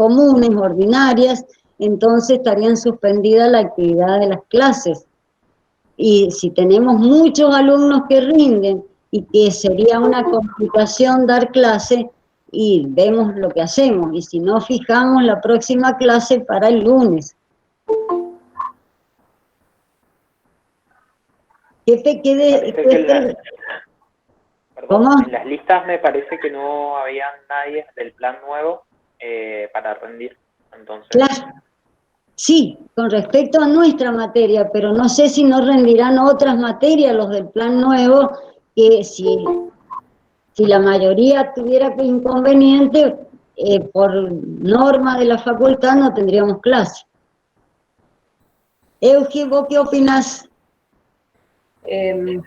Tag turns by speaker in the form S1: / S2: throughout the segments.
S1: comunes, ordinarias, entonces estarían suspendidas la actividad de las clases. Y si tenemos muchos alumnos que rinden y que sería una complicación dar clase, y vemos lo que hacemos, y si no, fijamos la próxima clase para el lunes.
S2: Perdón, en las listas me parece que no había nadie del plan nuevo para rendir, entonces.
S1: Claro, sí, con respecto a nuestra materia, pero no sé si no rendirán otras materias los del plan nuevo, que si la mayoría tuviera inconveniente, por norma de la facultad no tendríamos clase. Euge, ¿vos qué opinás?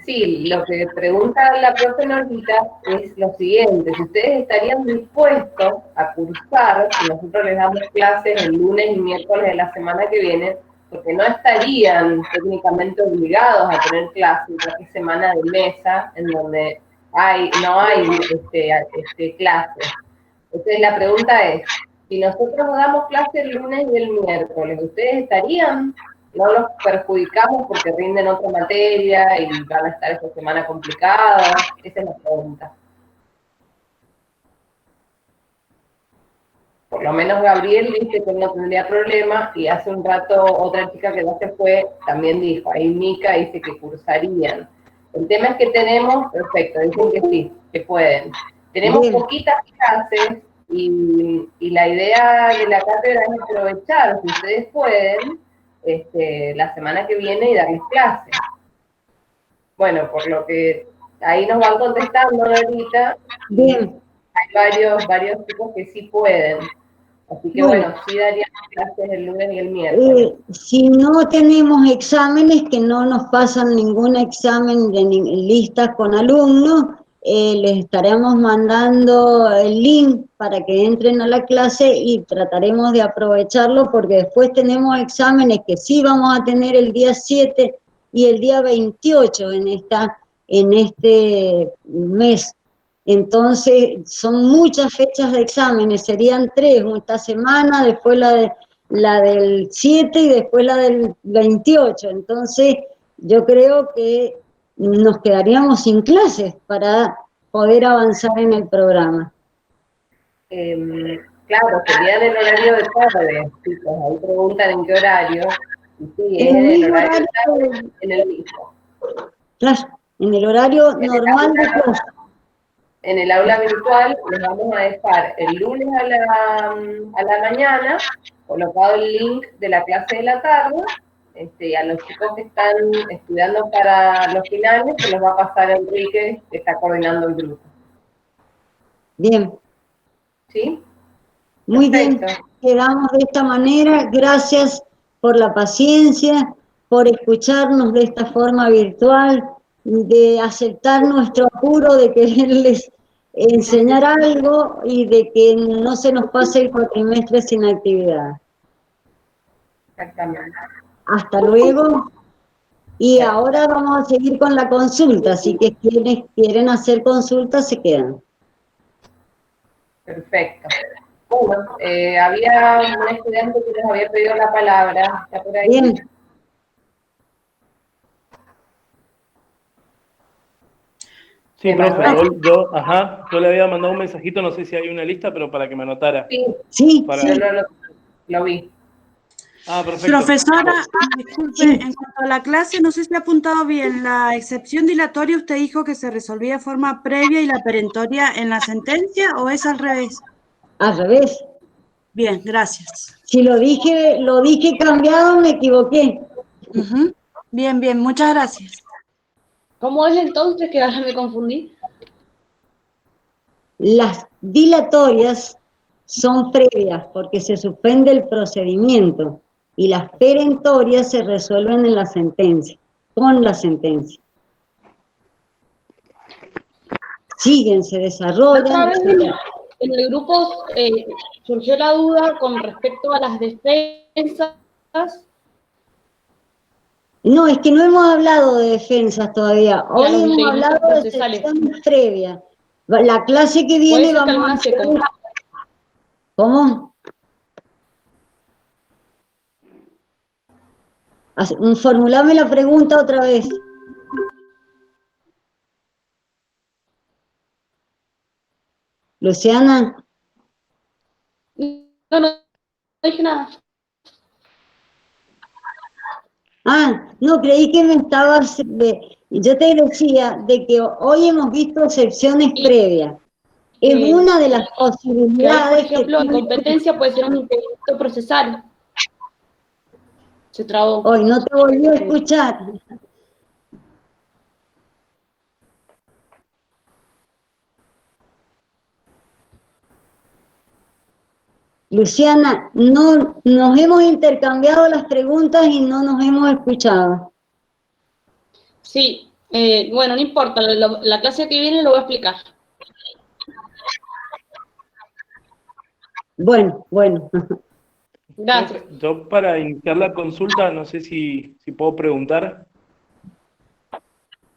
S3: Sí, lo que pregunta la profe Normita es lo siguiente: si ustedes estarían dispuestos a cursar, si nosotros les damos clases el lunes y miércoles de la semana que viene, porque no estarían técnicamente obligados a tener clases, porque es semana de mesa, en donde no hay clases. Entonces la pregunta es, si nosotros damos clases el lunes y el miércoles, ¿ustedes estarían? ¿No los perjudicamos porque rinden otra materia y van a estar esta semana complicados? Esa es la pregunta. Por lo menos Gabriel dice que no tendría problema, y hace un rato otra chica que no se fue también dijo, ahí Mica dice que cursarían. El tema es que tenemos, perfecto, dicen que sí, que pueden. Tenemos poquitas clases y la idea de la cátedra es aprovechar, si ustedes pueden, la semana que viene y darles clases. Bueno, por lo que ahí nos van contestando ahorita.
S1: Bien.
S3: Hay varios chicos que sí pueden. Así que bueno, sí daríamos clases el lunes y el miércoles.
S1: Si no tenemos exámenes, que no nos pasan ningún examen de listas con alumnos, les estaremos mandando el link para que entren a la clase y trataremos de aprovecharlo, porque después tenemos exámenes que sí vamos a tener el día 7 y el día 28 en este mes. Entonces, son muchas fechas de exámenes, serían 3, esta semana, después la del 7 y después la del 28. Entonces, yo creo que nos quedaríamos sin clases para poder avanzar en el programa.
S3: Claro, sería en el horario de tarde, chicos. Ahí preguntan en qué horario. Y sí,
S1: en
S3: el horario de tarde, en el mismo.
S1: Claro, en el horario normal de clase.
S3: En el aula virtual les vamos a dejar el lunes a la mañana colocado el link de la clase de la tarde, a los chicos que están estudiando para los finales, se los va a pasar Enrique, que está coordinando el grupo.
S1: Bien.
S3: ¿Sí?
S1: Muy
S3: Perfecto.
S1: bien, quedamos de esta manera. Gracias por la paciencia, por escucharnos de esta forma virtual, de aceptar nuestro apuro de quererles enseñar algo y de que no se nos pase el cuatrimestre sin actividad.
S3: Exactamente.
S1: Hasta luego. Y ahora vamos a seguir con la consulta, así que quienes quieren hacer consultas se quedan.
S3: Perfecto. Bueno, había un estudiante que les había pedido la palabra. ¿Está por ahí?
S1: Bien.
S4: Sí, profe, yo le había mandado un mensajito, no sé si hay una lista, pero para que me anotara.
S1: Sí,
S3: lo vi.
S4: Ah, perfecto.
S5: Profesora, disculpe, en cuanto a la clase, no sé si ha apuntado bien, la excepción dilatoria usted dijo que se resolvía de forma previa y la perentoria en la sentencia, ¿o es al revés?
S1: Al revés.
S5: Bien, gracias.
S1: Si lo dije cambiado, me equivoqué.
S5: Bien, bien, muchas gracias.
S6: ¿Cómo es entonces, que ahora me confundí?
S1: Las dilatorias son previas porque se suspende el procedimiento y las perentorias se resuelven en la sentencia, con la sentencia. Siguen, se desarrollan.
S6: Otra vez en el grupo surgió la duda con respecto a las defensas.
S1: No, es que no hemos hablado de defensas todavía. Hoy hemos hablado de excepciones previas. La clase que viene vamos a hacer... ¿Cómo? Formulame la pregunta otra vez. Luciana.
S6: No dije nada.
S1: No, creí que me estabas... yo te decía de que hoy hemos visto excepciones previas. Es una de las
S6: Que hay, por
S1: posibilidades
S6: ejemplo, en competencia puede ser un impedimento procesal. Se trabó.
S1: Hoy no te volví a escuchar. Luciana, no nos hemos intercambiado las preguntas y no nos hemos escuchado.
S6: Sí, bueno, no importa, la clase que viene lo voy a explicar.
S1: Bueno.
S6: Gracias.
S4: Yo para iniciar la consulta, no sé si puedo preguntar.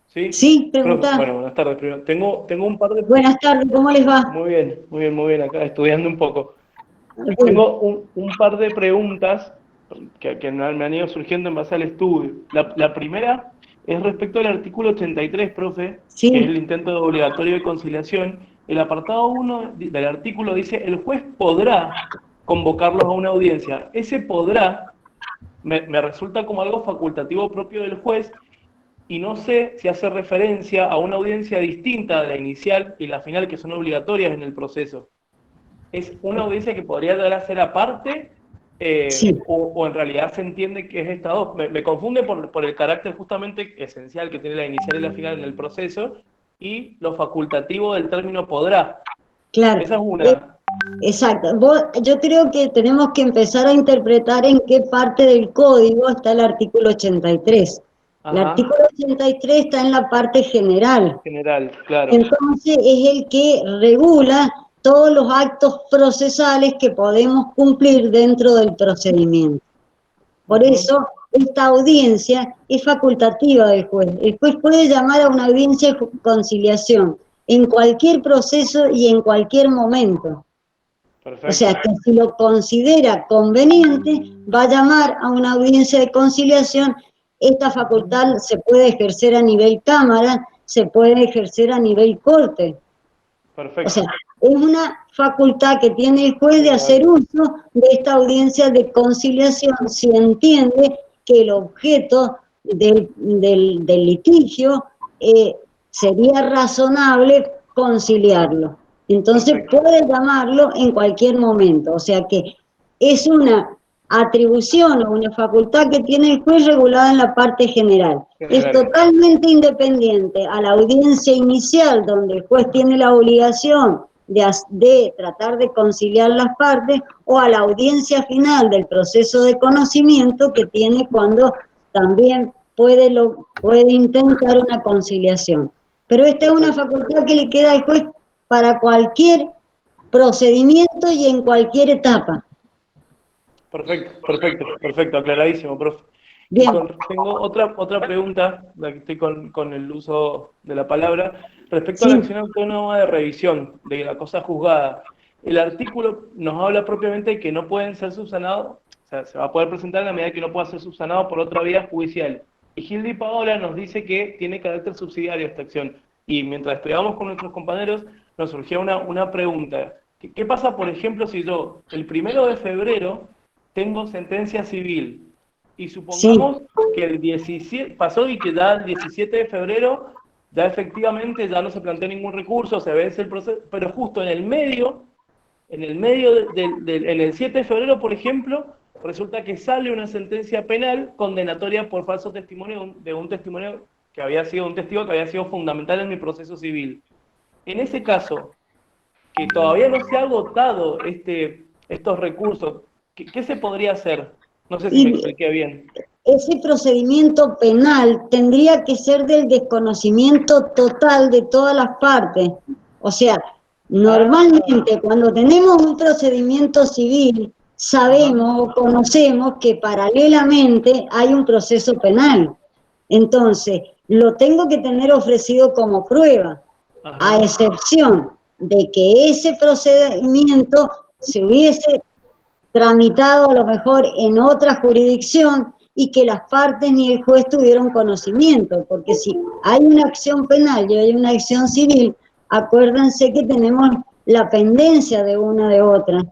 S4: ¿Sí?
S1: Sí, pregunta.
S4: Bueno, buenas tardes. Primero. Tengo un par de...
S1: Buenas tardes, ¿cómo les va?
S4: Muy bien, acá estudiando un poco.
S1: Bien.
S4: Tengo un par de preguntas que me han ido surgiendo en base al estudio. La primera es respecto al artículo 83, profe,
S1: Sí.
S4: que es el intento de obligatorio de conciliación. El apartado 1 del artículo dice, el juez podrá convocarlos a una audiencia. Ese podrá me resulta como algo facultativo propio del juez, y no sé si hace referencia a una audiencia distinta de la inicial y la final, que son obligatorias en el proceso. ¿Es una audiencia que podría llegar a ser aparte?
S1: Sí.
S4: O en realidad se entiende que es esta dos. Me confunde por el carácter justamente esencial que tiene la inicial y la final en el proceso, y lo facultativo del término podrá.
S1: Claro.
S4: Esa es una.
S1: Exacto. Yo creo que tenemos que empezar a interpretar en qué parte del código está el artículo 83. El
S4: Ajá.
S1: artículo 83 está en la parte general.
S4: General, claro.
S1: Entonces es el que regula todos los actos procesales que podemos cumplir dentro del procedimiento. Por eso, esta audiencia es facultativa del juez. El juez puede llamar a una audiencia de conciliación en cualquier proceso y en cualquier momento.
S4: Perfecto.
S1: O sea, que si lo considera conveniente, va a llamar a una audiencia de conciliación. Esta facultad se puede ejercer a nivel cámara, se puede ejercer a nivel corte.
S4: Perfecto.
S1: O sea, es una facultad que tiene el juez de hacer uso de esta audiencia de conciliación si entiende que el objeto del litigio sería razonable conciliarlo. Entonces puede llamarlo en cualquier momento. O sea que es una atribución o una facultad que tiene el juez regulada en la parte general. Es totalmente independiente a la audiencia inicial, donde el juez tiene la obligación de tratar de conciliar las partes, o a la audiencia final del proceso de conocimiento, que tiene cuando también puede intentar una conciliación. Pero esta es una facultad que le queda al juez para cualquier procedimiento y en cualquier etapa.
S4: Perfecto, aclaradísimo, profe.
S1: Bien.
S4: Tengo otra pregunta, la que estoy con el uso de la palabra, respecto a la acción autónoma de revisión de la cosa juzgada. El artículo nos habla propiamente de que no pueden ser subsanados, o sea, se va a poder presentar en la medida que no pueda ser subsanado por otra vía judicial. Y Gilda y Paola nos dice que tiene carácter subsidiario esta acción. Y mientras estudiábamos con nuestros compañeros, nos surgió una pregunta. ¿Qué pasa, por ejemplo, si yo, el 1 de febrero, tengo sentencia civil, y supongamos que el 17 pasó y que ya el 17 de febrero ya efectivamente ya no se plantea ningún recurso, se vence el proceso, pero justo en el 7 de febrero, por ejemplo, resulta que sale una sentencia penal condenatoria por falso testimonio de un testimonio que había sido un testigo que había sido fundamental en mi proceso civil. En ese caso, que todavía no se ha agotado estos recursos, ¿qué se podría hacer? No sé si me expliqué bien.
S1: Ese procedimiento penal tendría que ser del desconocimiento total de todas las partes. O sea, normalmente cuando tenemos un procedimiento civil, sabemos o conocemos que paralelamente hay un proceso penal. Entonces, lo tengo que tener ofrecido como prueba, a excepción de que ese procedimiento se hubiese tramitado a lo mejor en otra jurisdicción y que las partes ni el juez tuvieron conocimiento, porque si hay una acción penal y hay una acción civil, acuérdense que tenemos la pendencia de una de otra.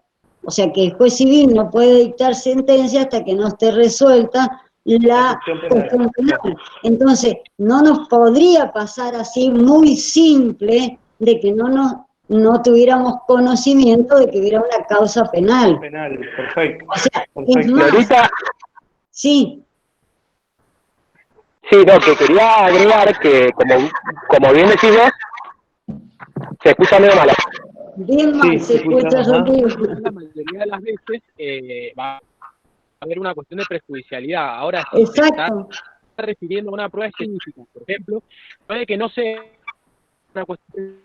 S1: O sea que el juez civil no puede dictar sentencia hasta que no esté resuelta la cuestión penal. Entonces, no nos podría pasar así muy simple de que no tuviéramos conocimiento de que hubiera una causa penal.
S4: Penal, perfecto.
S1: O sea,
S4: Perfecto.
S1: es más,
S7: Ahorita,
S1: sí,
S7: sí, no, que quería agregar que, como bien decís vos, se escucha medio mal.
S1: bien mal se escucha, Rodrigo.
S7: La mayoría de las veces va a haber una cuestión de prejudicialidad. Ahora, si
S1: Exacto.
S7: se está refiriendo a una prueba específica, por ejemplo, puede que no sea una cuestión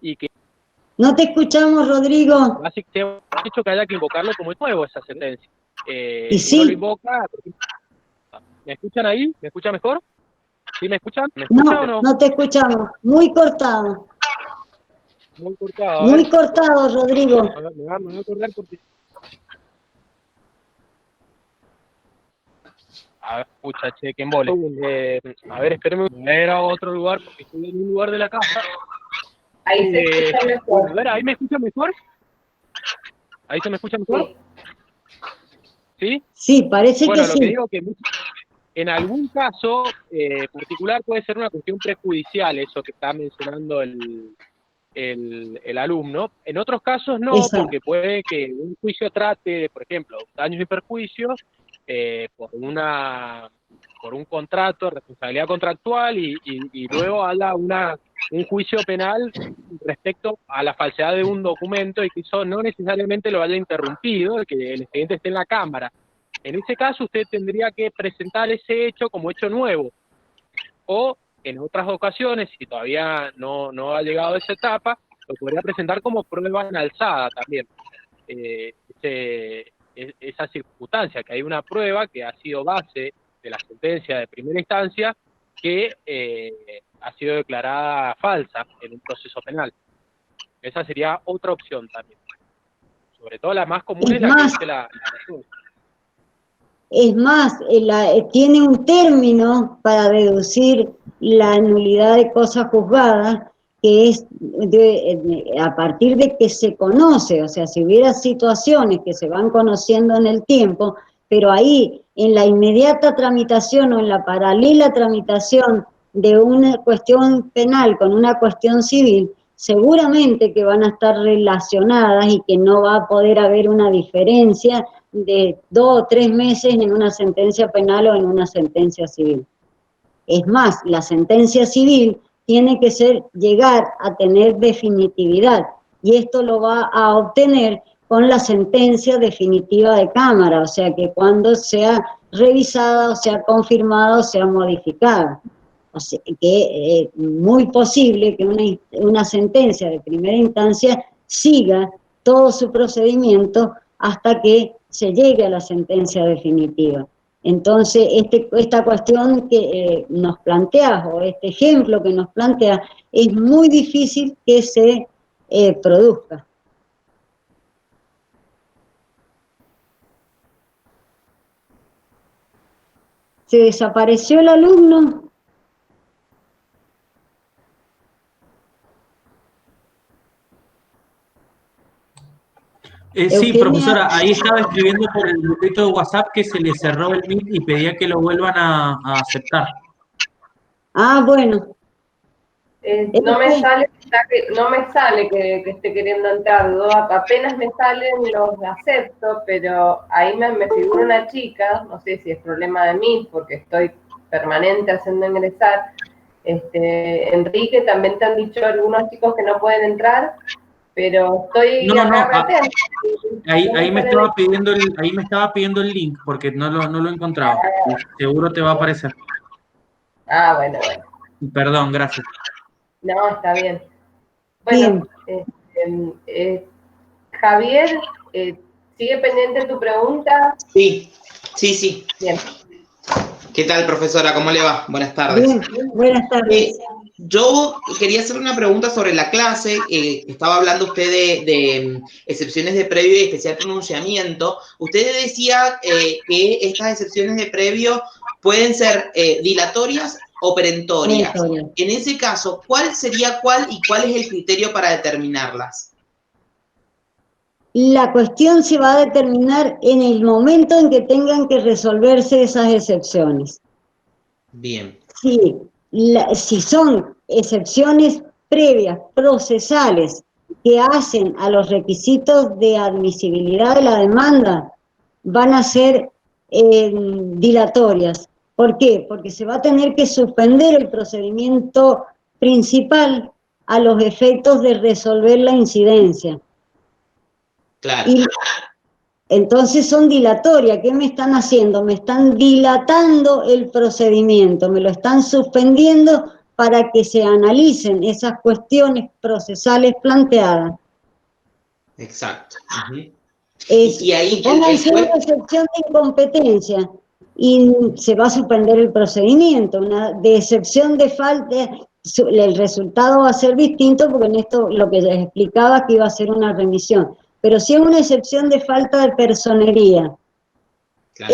S7: y que
S1: No te escuchamos, Rodrigo.
S7: básicamente ha hecho que haya que invocarlo como nuevo esa sentencia.
S1: Y
S7: si no
S1: sí.
S7: lo invoca, ¿me escuchan ahí? ¿Me escuchan mejor? ¿Sí me escuchan? ¿Me escuchan o no?
S1: No te escuchamos. Muy cortado.
S7: Muy cortado.
S1: Muy cortado, Rodrigo.
S7: A ver, me voy a acordar porque... A ver, escucha, che, que embole. A ver, espérenme. Voy a ir a otro lugar porque estoy en un lugar de la casa.
S3: Ahí se escucha mejor.
S7: Bueno, a ver, ¿ahí me escuchan mejor? ¿Ahí se me escucha mejor?
S3: Sí.
S7: ¿Sí?
S1: Sí, parece
S7: bueno,
S1: que
S7: lo
S1: sí.
S7: que digo que en algún caso particular puede ser una cuestión prejudicial, eso que está mencionando el alumno. En otros casos no,
S1: Exacto.
S7: porque puede que un juicio trate, por ejemplo, daños y perjuicios por un contrato, responsabilidad contractual y luego haga un juicio penal respecto a la falsedad de un documento y que eso no necesariamente lo haya interrumpido, que el expediente esté en la Cámara. En ese caso usted tendría que presentar ese hecho como hecho nuevo. O en otras ocasiones, si todavía no ha llegado a esa etapa, lo podría presentar como prueba en alzada también. Esa circunstancia, que hay una prueba que ha sido base de la sentencia de primera instancia que ha sido declarada falsa en un proceso penal. Esa sería otra opción también. Sobre todo la más común es la que dice la
S1: Es más, tiene un término para deducir la nulidad de cosas juzgadas, que es a partir de que se conoce, o sea, si hubiera situaciones que se van conociendo en el tiempo, pero ahí en la inmediata tramitación o en la paralela tramitación de una cuestión penal con una cuestión civil, seguramente que van a estar relacionadas y que no va a poder haber una diferencia de 2 o 3 meses en una sentencia penal o en una sentencia civil. Es más, la sentencia civil tiene que llegar a tener definitividad, y esto lo va a obtener con la sentencia definitiva de Cámara, o sea que cuando sea revisada, o sea confirmada, o sea modificada. O sea que es muy posible que una sentencia de primera instancia siga todo su procedimiento hasta que se llegue a la sentencia definitiva. Entonces, esta cuestión que nos planteas, o este ejemplo que nos planteas, es muy difícil que se produzca. ¿Se desapareció el alumno?
S8: Sí, profesora, ahí estaba escribiendo por el grupito de WhatsApp que se le cerró el Meet y pedía que lo vuelvan a aceptar.
S1: Ah, bueno.
S3: No me sale que esté queriendo entrar. Apenas me salen, los acepto, pero ahí me figura una chica, no sé si es problema de mí, porque estoy permanente haciendo ingresar. Enrique, también te han dicho algunos chicos que no pueden entrar, pero estoy
S8: ahí me estaba pidiendo el link porque no lo encontraba. Seguro te va a aparecer.
S3: Ah, bueno.
S8: Perdón, gracias.
S3: No, está bien. Bueno, Javier, ¿sigue pendiente tu pregunta?
S9: Sí.
S3: Bien.
S9: ¿Qué tal, profesora? ¿Cómo le va? Buenas tardes.
S1: Bien, buenas tardes.
S9: Yo quería hacer una pregunta sobre la clase. Estaba hablando usted de excepciones de previo y especial pronunciamiento. Usted decía que estas excepciones de previo pueden ser dilatorias o perentorias. En ese caso, ¿cuál sería cuál y cuál es el criterio para determinarlas?
S1: La cuestión se va a determinar en el momento en que tengan que resolverse esas excepciones.
S9: Bien.
S1: Si son excepciones previas, procesales, que hacen a los requisitos de admisibilidad de la demanda, van a ser dilatorias. ¿Por qué? Porque se va a tener que suspender el procedimiento principal a los efectos de resolver la incidencia.
S9: Claro.
S1: Y entonces son dilatorias. ¿Qué me están haciendo? Me están dilatando el procedimiento, me lo están suspendiendo para que se analicen esas cuestiones procesales planteadas.
S9: Exacto.
S1: Y ahí pónganse una excepción de incompetencia y se va a suspender el procedimiento. Una de excepción de falta, el resultado va a ser distinto, porque en esto lo que les explicaba que iba a ser una remisión. Pero si es una excepción de falta de personería,
S9: claro.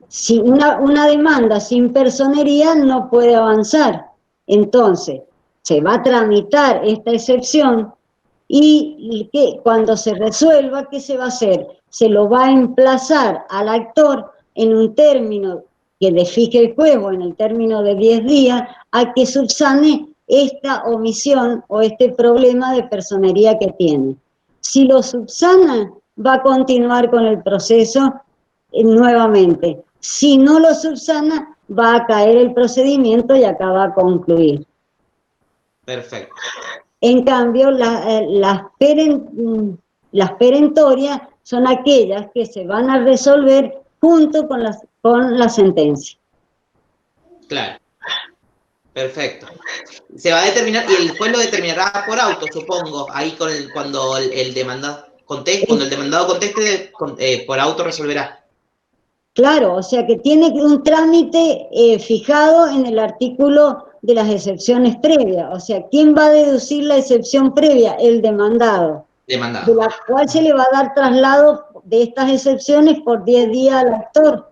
S1: Si una demanda sin personería no puede avanzar. Entonces, se va a tramitar esta excepción y que cuando se resuelva, ¿qué se va a hacer? Se lo va a emplazar al actor en un término que le fije el juez, o en el término de 10 días, a que subsane esta omisión o este problema de personería que tiene. Si lo subsana, va a continuar con el proceso nuevamente. Si no lo subsana, va a caer el procedimiento y acá va a concluir.
S9: Perfecto.
S1: En cambio, las perentorias son aquellas que se van a resolver junto con la sentencia.
S9: Claro. Perfecto. Se va a determinar, y el juez lo determinará por auto, supongo, ahí cuando el demandado conteste, por auto resolverá.
S1: Claro, o sea que tiene un trámite fijado en el artículo de las excepciones previas. O sea, ¿quién va a deducir la excepción previa? El demandado.
S9: Demandado.
S1: De la cual se le va a dar traslado de estas excepciones por 10 días al actor.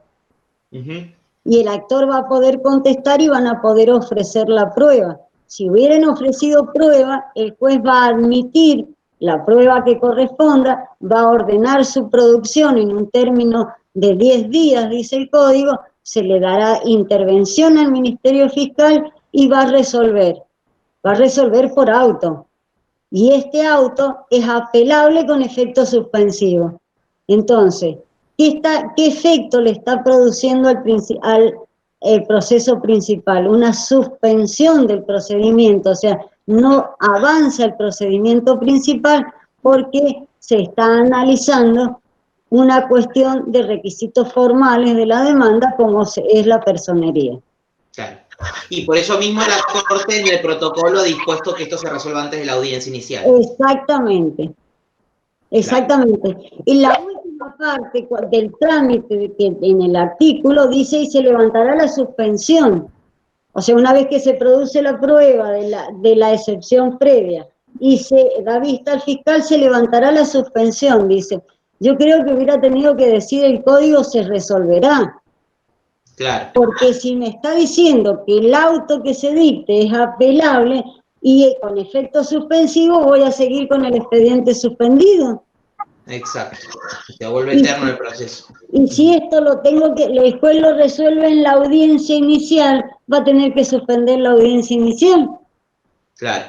S1: Y el actor va a poder contestar y van a poder ofrecer la prueba. Si hubieran ofrecido prueba, el juez va a admitir la prueba que corresponda, va a ordenar su producción en un término de 10 días, dice el código, se le dará intervención al Ministerio Fiscal y va a resolver por auto. Y este auto es apelable con efecto suspensivo. Entonces, ¿qué efecto le está produciendo al proceso principal? Una suspensión del procedimiento, o sea, no avanza el procedimiento principal porque se está analizando una cuestión de requisitos formales de la demanda, como es la personería.
S9: Claro. Y por eso mismo la Corte en el protocolo ha dispuesto que esto se resuelva antes de la audiencia inicial.
S1: Exactamente. Exactamente. Y la última parte del trámite que en el artículo dice y se levantará la suspensión. O sea, una vez que se produce la prueba de la excepción previa y se da vista al fiscal, se levantará la suspensión, dice. Yo creo que hubiera tenido que decir el código se resolverá.
S9: Claro.
S1: Porque si me está diciendo que el auto que se dicte es apelable y con efecto suspensivo, voy a seguir con el expediente suspendido.
S9: Exacto. Se vuelve eterno el proceso.
S1: Y si esto el juez lo resuelve en la audiencia inicial, va a tener que suspender la audiencia inicial.
S9: Claro.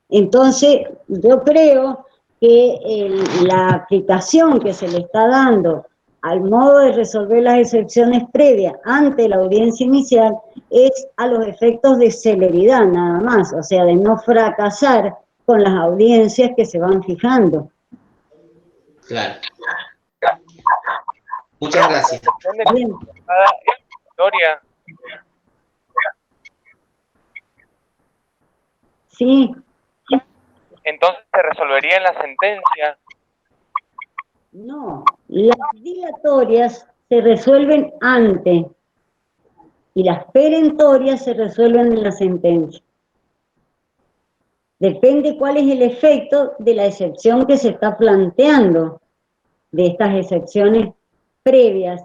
S1: Entonces, yo creo que la aplicación que se le está dando al modo de resolver las excepciones previas ante la audiencia inicial es a los efectos de celeridad nada más, o sea, de no fracasar con las audiencias que se van fijando.
S9: Claro. Muchas gracias.
S1: Bien.
S2: Gloria.
S1: Sí.
S2: Entonces se resolvería en la sentencia.
S1: No, las dilatorias se resuelven antes y las perentorias se resuelven en la sentencia. Depende cuál es el efecto de la excepción que se está planteando, de estas excepciones previas,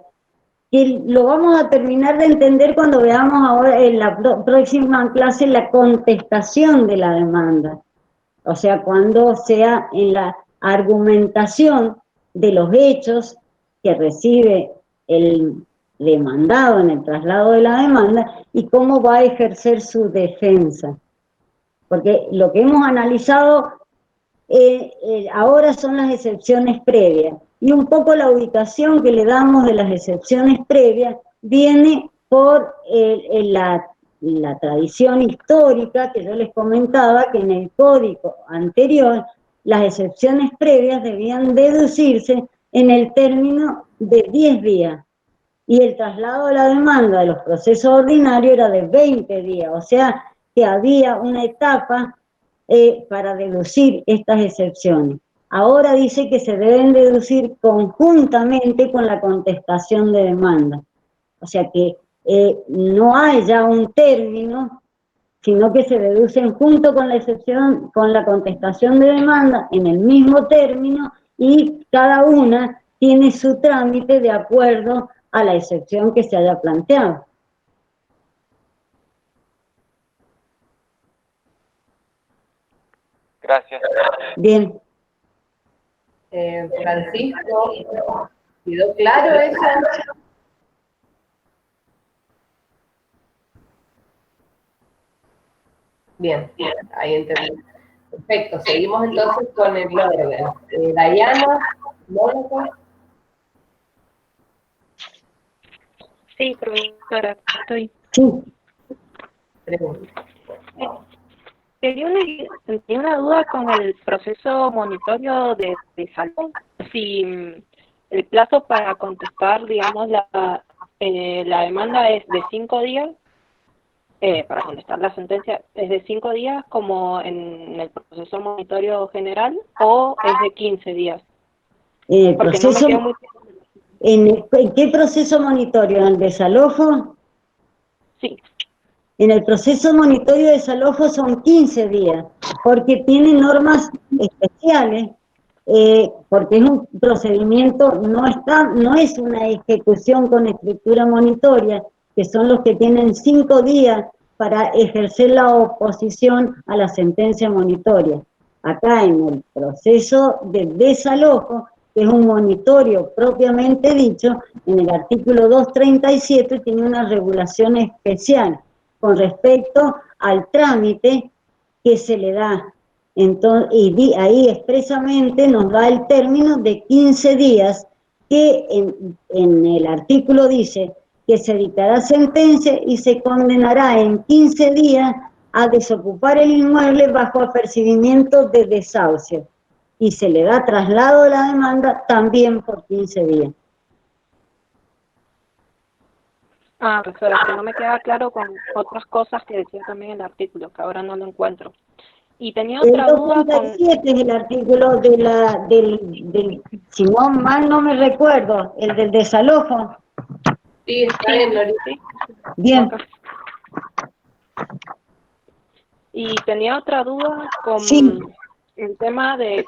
S1: que lo vamos a terminar de entender cuando veamos ahora en la próxima clase la contestación de la demanda. O sea, cuando sea en la argumentación de los hechos que recibe el demandado en el traslado de la demanda y cómo va a ejercer su defensa. Porque lo que hemos analizado ahora son las excepciones previas. Y un poco la ubicación que le damos de las excepciones previas viene por la tradición histórica que yo les comentaba, que en el código anterior las excepciones previas debían deducirse en el término de 10 días. Y el traslado de la demanda de los procesos ordinarios era de 20 días, o sea que había una etapa para deducir estas excepciones. Ahora dice que se deben deducir conjuntamente con la contestación de demanda. O sea que no hay ya un término, sino que se deducen junto con la excepción, con la contestación de demanda en el mismo término y cada una tiene su trámite de acuerdo a la excepción que se haya planteado.
S2: Gracias.
S1: Bien.
S3: Francisco, ¿quedó claro eso? Bien, ahí entendí. Perfecto, seguimos entonces con el orden. Dayana, Mónica.
S10: Sí, profesora, estoy.
S1: Sí.
S3: Pregunta.
S10: Tenía una duda con el proceso monitorio de salud. Si el plazo para contestar, digamos, la demanda es de 5 días, para contestar la sentencia es de 5 días como en el proceso monitorio general, o es de 15 días. Porque no me quedó muy...
S1: ¿En qué proceso monitorio? ¿En el desalojo?
S10: Sí.
S1: En el proceso monitorio de desalojo son 15 días, porque tiene normas especiales, porque es un procedimiento, no es una ejecución con escritura monitoria, que son los que tienen 5 días para ejercer la oposición a la sentencia monitoria. Acá en el proceso de desalojo, que es un monitorio propiamente dicho, en el artículo 237 tiene una regulación especial con respecto al trámite que se le da. Entonces, y ahí expresamente nos da el término de 15 días, que en el artículo dice que se dictará sentencia y se condenará en 15 días a desocupar el inmueble bajo apercibimiento de desahucio. Y se le da traslado de la demanda también por 15 días.
S10: Ah, profesora, que no me queda claro con otras cosas que decía también el artículo, que ahora no lo encuentro. Y tenía otra duda con...
S1: El 237 es el artículo del, si no mal no me recuerdo, el del desalojo.
S3: Sí, está bien, Lorita.
S1: Bien.
S10: Y tenía otra duda con el tema de,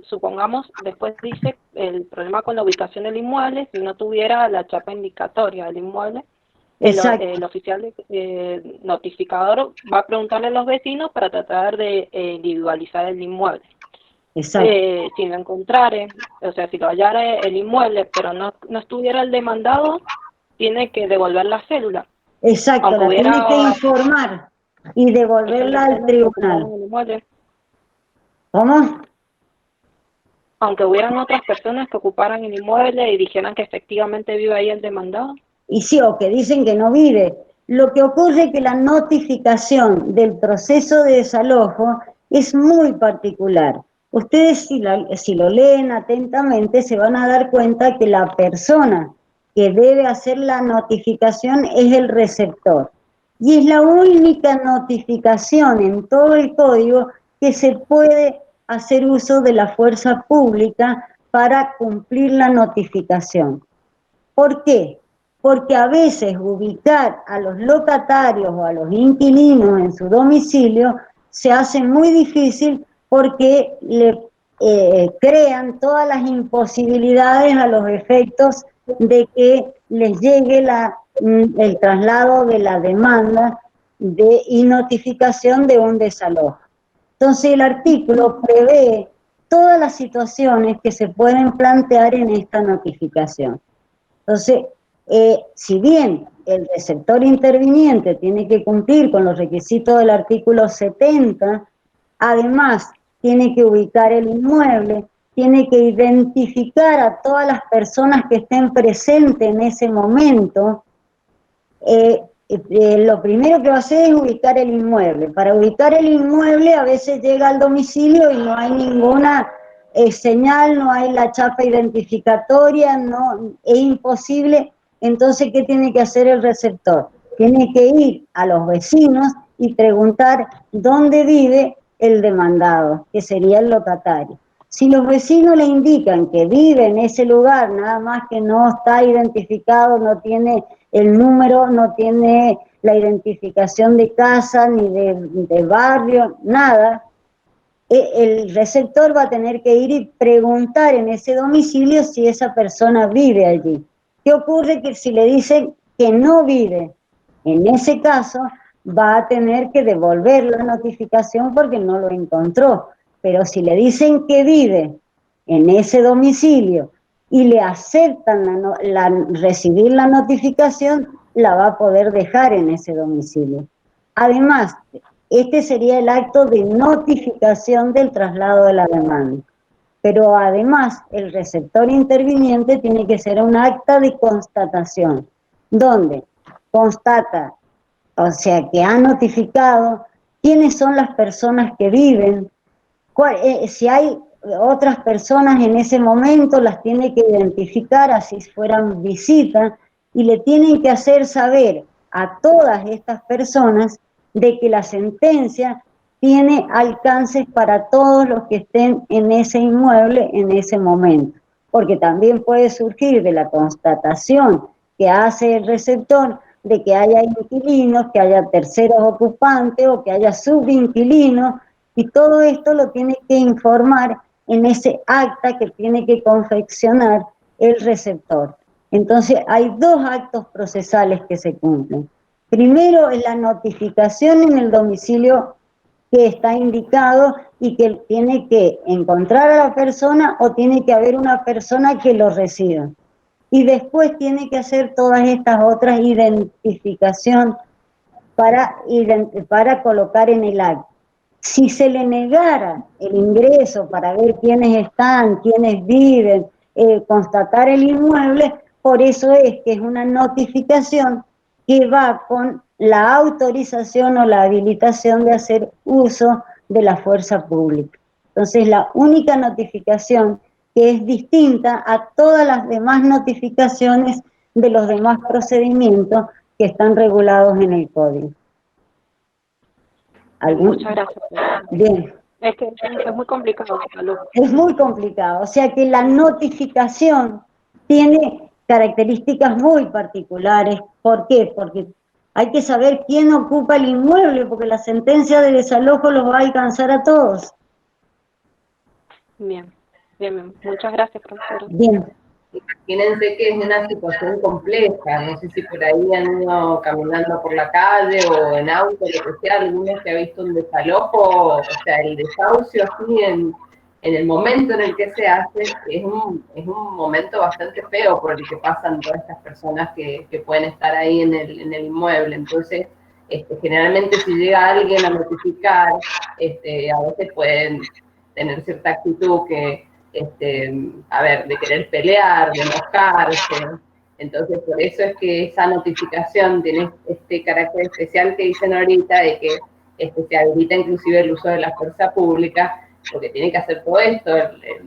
S10: supongamos, después dice el problema con la ubicación del inmueble, si no tuviera la chapa indicatoria del inmueble, el oficial notificador va a preguntarle a los vecinos para tratar de individualizar el inmueble.
S1: Exacto.
S10: Si lo encontrare, o sea, si lo hallara el inmueble, pero no estuviera el demandado, tiene que devolver la cédula.
S1: Exacto, la tiene que informar y devolverla al tribunal. ¿Cómo?
S10: Aunque hubieran otras personas que ocuparan el inmueble y dijeran que efectivamente vive ahí el demandado.
S1: Y sí, o que dicen que no vive. Lo que ocurre es que la notificación del proceso de desalojo es muy particular. Ustedes si lo leen atentamente se van a dar cuenta que la persona que debe hacer la notificación es el receptor. Y es la única notificación en todo el código que se puede hacer uso de la fuerza pública para cumplir la notificación. ¿Por qué? Porque a veces ubicar a los locatarios o a los inquilinos en su domicilio se hace muy difícil porque le crean todas las imposibilidades a los efectos de que les llegue el traslado de la demanda y notificación de un desalojo. Entonces el artículo prevé todas las situaciones que se pueden plantear en esta notificación. Entonces, si bien el receptor interviniente tiene que cumplir con los requisitos del artículo 70, además tiene que ubicar el inmueble, tiene que identificar a todas las personas que estén presentes en ese momento. Lo primero que va a hacer es ubicar el inmueble. Para ubicar el inmueble a veces llega al domicilio y no hay ninguna señal, no hay la chapa identificatoria, no, es imposible. Entonces, ¿qué tiene que hacer el receptor? Tiene que ir a los vecinos y preguntar dónde vive el demandado, que sería el locatario. Si los vecinos le indican que vive en ese lugar, nada más que no está identificado, no tiene el número, no tiene la identificación de casa, ni de barrio, nada, el receptor va a tener que ir y preguntar en ese domicilio si esa persona vive allí. ¿Qué ocurre? Que si le dicen que no vive, en ese caso va a tener que devolver la notificación porque no lo encontró. Pero si le dicen que vive en ese domicilio y le aceptan recibir la notificación, la va a poder dejar en ese domicilio. Además, este sería el acto de notificación del traslado de la demanda. Pero además, el receptor interviniente tiene que ser un acta de constatación, donde constata, o sea, que ha notificado quiénes son las personas que viven, si hay otras personas en ese momento, las tiene que identificar, así fueran visitas, y le tienen que hacer saber a todas estas personas de que la sentencia tiene alcances para todos los que estén en ese inmueble en ese momento, porque también puede surgir de la constatación que hace el receptor de que haya inquilinos, que haya terceros ocupantes o que haya subinquilinos, y todo esto lo tiene que informar en ese acta que tiene que confeccionar el receptor. Entonces hay dos actos procesales que se cumplen. Primero es la notificación en el domicilio que está indicado y que tiene que encontrar a la persona o tiene que haber una persona que lo reciba. Y después tiene que hacer todas estas otras identificaciones para colocar en el acta. Si se le negara el ingreso para ver quiénes están, quiénes viven, constatar el inmueble, por eso es que es una notificación que va con la autorización o la habilitación de hacer uso de la fuerza pública. Entonces, la única notificación que es distinta a todas las demás notificaciones de los demás procedimientos que están regulados en el código.
S10: Muchas gracias.
S1: Bien.
S10: Es que es muy complicado.
S1: Es muy complicado, o sea que la notificación tiene características muy particulares. ¿Por qué? Porque hay que saber quién ocupa el inmueble, porque la sentencia de desalojo los va a alcanzar a todos.
S10: Bien, bien, muchas gracias, profesora.
S1: Bien.
S3: Imagínense que es una situación compleja, no sé si por ahí han ido caminando por la calle o en auto, lo que sea, alguno que ha visto un desalojo, o sea, el desahucio así en el momento en el que se hace, es un momento bastante feo por el que pasan todas estas personas que pueden estar ahí en el inmueble. Entonces, generalmente si llega alguien a notificar, a veces pueden tener cierta actitud que de querer pelear, de enojarse. Entonces, por eso es que esa notificación tiene este carácter especial que dicen ahorita, de que se habilita inclusive el uso de la fuerza pública, porque tiene que hacer todo esto,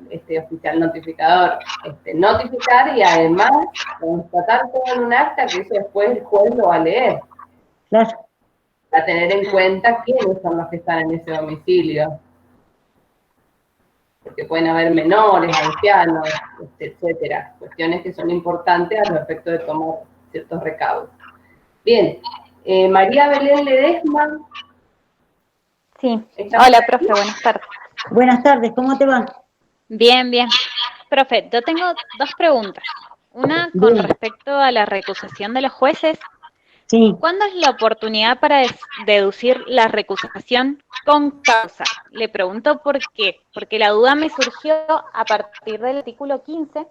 S3: este oficial notificador, notificar y además constatar todo en un acta, que eso después el juez lo va a leer.
S1: Claro.
S3: A tener en cuenta quiénes son los que están en ese domicilio. Porque pueden haber menores, ancianos, etcétera, cuestiones que son importantes al respecto de tomar ciertos recaudos. Bien, María Belén Ledesma.
S11: Sí. Hola, profe, buenas tardes.
S1: Buenas tardes, ¿cómo te va?
S11: Bien, bien. Profe, yo tengo dos preguntas. Una con
S1: Bien.
S11: respecto a la recusación de los jueces.
S1: Sí.
S11: ¿Cuándo es la oportunidad para deducir la recusación con causa? Le pregunto por qué. Porque la duda me surgió a partir del artículo 15,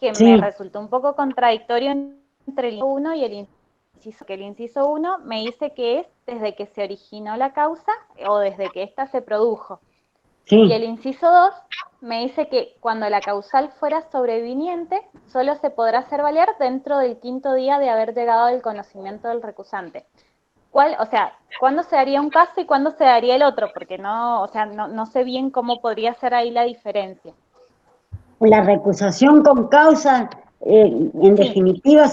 S11: que me resultó un poco contradictorio entre el inciso 1 y el inciso, que el inciso 1 me dice que es desde que se originó la causa o desde que ésta se produjo. Y el inciso 2 me dice que cuando la causal fuera sobreviniente, solo se podrá hacer valer dentro del 5º día de haber llegado al conocimiento del recusante. ¿Cuándo se daría un caso y cuándo se daría el otro? Porque no sé bien cómo podría ser ahí la diferencia.
S1: La recusación con causa, en definitiva,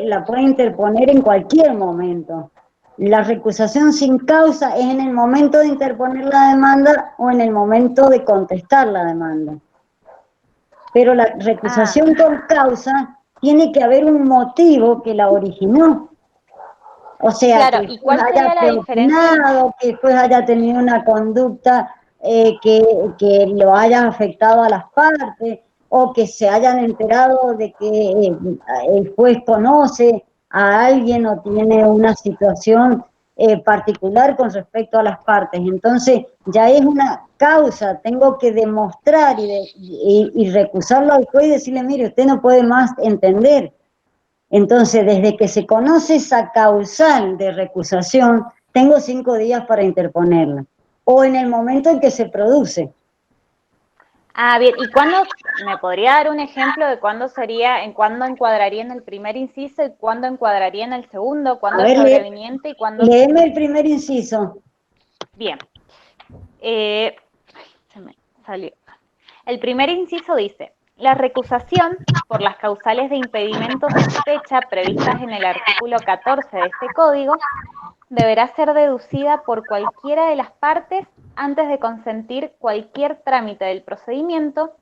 S1: la puede interponer en cualquier momento. La recusación sin causa es en el momento de interponer la demanda o en el momento de contestar la demanda. Pero la recusación con causa tiene que haber un motivo que la originó. O sea,
S11: claro,
S1: que
S11: ¿y cuál sería la diferencia?
S1: Que después haya tenido una conducta que lo haya afectado a las partes, o que se hayan enterado de que el juez conoce a alguien o tiene una situación particular con respecto a las partes. Entonces, ya es una causa, tengo que demostrar y recusarlo al juez y decirle, mire, usted no puede más entender. Entonces, desde que se conoce esa causal de recusación, tengo 5 días para interponerla, o en el momento en que se produce.
S11: Ah, bien, ¿y cuándo me podría dar un ejemplo de en cuándo encuadraría en el primer inciso y cuándo encuadraría en el segundo, cuándo es sobreviniente y cuándo...
S1: Léeme el primer inciso.
S11: Bien. Se me salió. El primer inciso dice: la recusación por las causales de impedimento o sospecha previstas en el artículo 14 de este código deberá ser deducida por cualquiera de las partes antes de consentir cualquier trámite del procedimiento,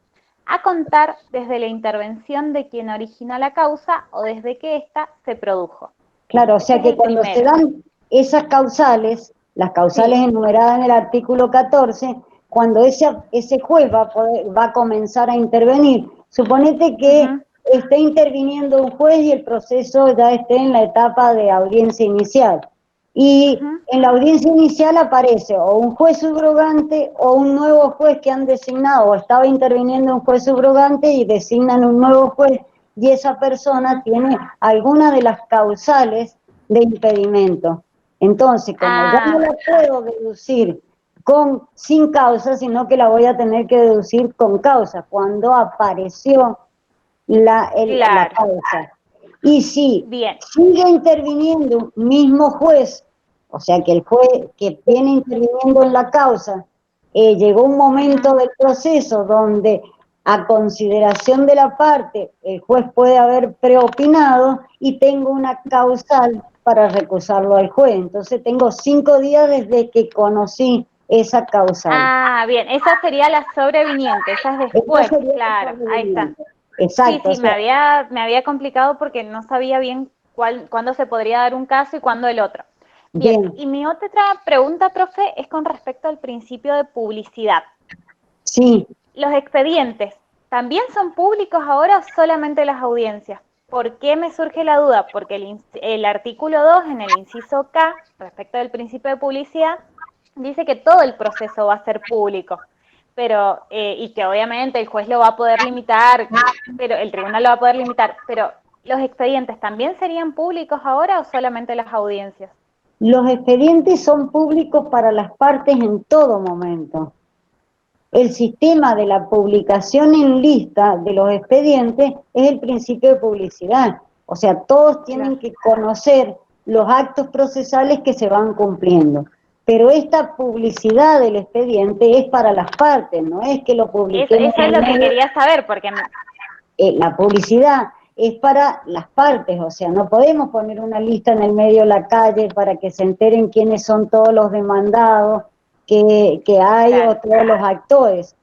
S11: a contar desde la intervención de quien originó la causa o desde que ésta se produjo.
S1: Claro, o sea que cuando se dan esas causales, las causales enumeradas en el artículo 14, cuando ese juez va a comenzar a intervenir, suponete que esté interviniendo un juez y el proceso ya esté en la etapa de audiencia inicial. Y en la audiencia inicial aparece o un juez subrogante o un nuevo juez que han designado, o estaba interviniendo un juez subrogante y designan un nuevo juez, y esa persona tiene alguna de las causales de impedimento. Entonces, como ya no la puedo deducir sin causa, sino que la voy a tener que deducir con causa, cuando apareció la causa. Y si sigue interviniendo un mismo juez, o sea que el juez que viene interviniendo en la causa, llegó un momento del proceso donde a consideración de la parte el juez puede haber preopinado y tengo una causal para recusarlo al juez. Entonces tengo 5 días desde que conocí esa causal.
S11: Ah, bien, esa sería la sobreviniente, esa es después, claro, ahí está.
S1: Exacto.
S11: Sí, me había complicado porque no sabía bien cuándo se podría dar un caso y cuándo el otro. Bien, y mi otra pregunta, profe, es con respecto al principio de publicidad.
S1: Sí.
S11: ¿Los expedientes también son públicos ahora o solamente las audiencias? ¿Por qué me surge la duda? Porque el artículo 2, en el inciso K, respecto del principio de publicidad, dice que todo el proceso va a ser público, pero y que obviamente el juez lo va a poder limitar, pero el tribunal lo va a poder limitar, pero ¿los expedientes también serían públicos ahora o solamente las audiencias?
S1: Los expedientes son públicos para las partes en todo momento. El sistema de la publicación en lista de los expedientes es el principio de publicidad. O sea, todos tienen que conocer los actos procesales que se van cumpliendo. Pero esta publicidad del expediente es para las partes, no es que lo publiquemos.
S11: Eso es lo que quería saber, porque...
S1: la publicidad es para las partes, o sea, no podemos poner una lista en el medio de la calle para que se enteren quiénes son todos los demandados que hay o todos los actores,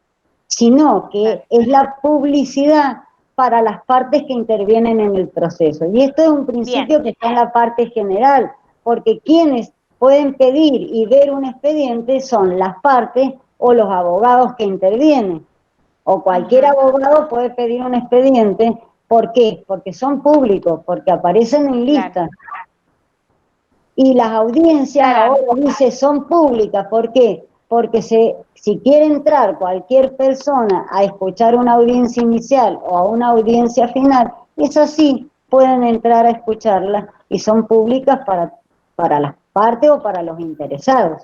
S1: sino que es la publicidad para las partes que intervienen en el proceso. Y esto es un principio que está en la parte general, porque quienes pueden pedir y ver un expediente son las partes o los abogados que intervienen. O cualquier abogado puede pedir un expediente. ¿Por qué? Porque son públicos, porque aparecen en listas. Y las audiencias ahora dice son públicas. ¿Por qué? Porque si quiere entrar cualquier persona a escuchar una audiencia inicial o a una audiencia final, es así, pueden entrar a escucharla y son públicas para las partes o para los interesados.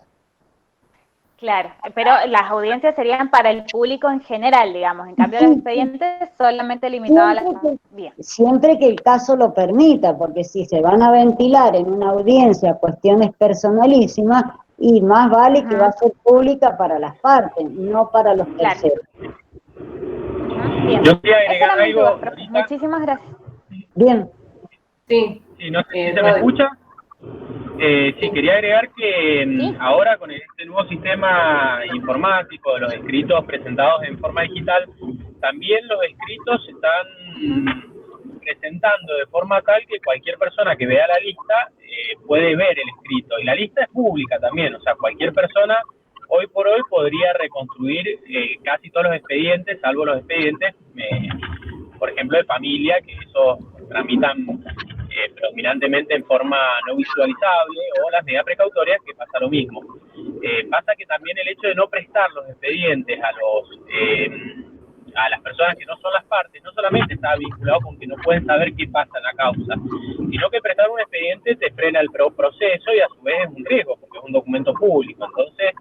S11: Claro, pero las audiencias serían para el público en general, digamos, en cambio los expedientes solamente limitados a las... Bien.
S1: Siempre que el caso lo permita, porque si se van a ventilar en una audiencia cuestiones personalísimas, y más vale que va a ser pública para las partes, no para los terceros.
S11: Bien.
S12: Yo quería agregar algo.
S11: Muchísimas gracias.
S1: Bien.
S3: Sí.
S12: No sé si se me escucha. Sí, quería agregar que ahora con este nuevo sistema informático, los escritos presentados en forma digital, también los escritos se están presentando de forma tal que cualquier persona que vea la lista puede ver el escrito. Y la lista es pública también, o sea, cualquier persona hoy por hoy podría reconstruir casi todos los expedientes, salvo los expedientes, por ejemplo, de familia, que eso tramitan predominantemente en forma no visualizable, o las medidas precautorias, que pasa lo mismo. Pasa que también el hecho de no prestar los expedientes a las personas que no son las partes, no solamente está vinculado con que no pueden saber qué pasa en la causa, sino que prestar un expediente te frena el proceso y a su vez es un riesgo, porque es un documento público. Entonces,